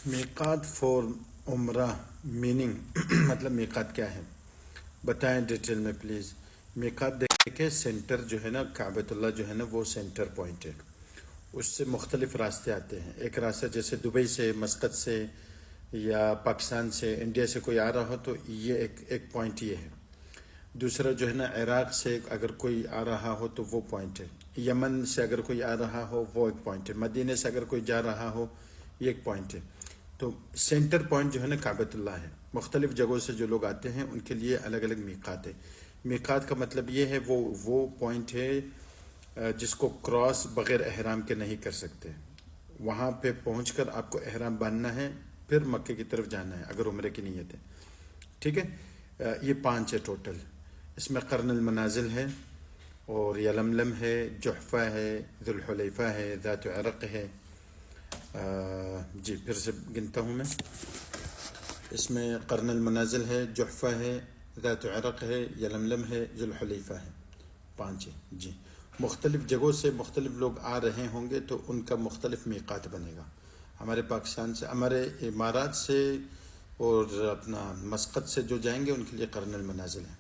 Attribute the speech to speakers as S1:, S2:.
S1: میقات four عمرہ meaning مطلب میقات کیا ہے بتائیں ڈیٹیل میں پلیز. میقات دیکھیں سینٹر جو ہے نا کعبۃ اللہ جو ہے نا وہ سینٹر پوائنٹ ہے. اس سے مختلف راستے آتے ہیں. ایک راستہ جیسے دبئی سے مسقط سے یا پاکستان سے انڈیا سے کوئی آ رہا ہو تو یہ ایک پوائنٹ یہ ہے. دوسرا جو ہے نا عراق سے اگر کوئی آ رہا ہو تو وہ پوائنٹ ہے. یمن سے اگر کوئی آ رہا ہو وہ ایک پوائنٹ ہے. مدینے سے اگر کوئی جا رہا ہو یہ ایک پوائنٹ ہے. تو سینٹر پوائنٹ جو ہے نا کعبۃ اللہ ہے. مختلف جگہوں سے جو لوگ آتے ہیں ان کے لیے الگ الگ میقات ہے. میقات کا مطلب یہ ہے وہ پوائنٹ ہے جس کو کراس بغیر احرام کے نہیں کر سکتے. وہاں پہ پہنچ کر آپ کو احرام باندھنا ہے پھر مکے کی طرف جانا ہے اگر عمرے کی نیت ہے. ٹھیک ہے. یہ 5 ہے ٹوٹل. اس میں قرن المنازل ہے اور یلملم ہے، جحفہ ہے، ذوالحلیفہ ہے، ذات عرق ہے. جی پھر سے گنتا ہوں میں. اس میں قرن المنازل ہے، جحفہ ہے، ذات عرق ہے، یلملم ہے، ذوالحلیفہ ہے. 5 ہے. جی مختلف جگہوں سے مختلف لوگ آ رہے ہوں گے تو ان کا مختلف میقات بنے گا. ہمارے پاکستان سے، ہمارے امارات سے اور اپنا مسقط سے جو جائیں گے ان کے لیے قرن المنازل ہے.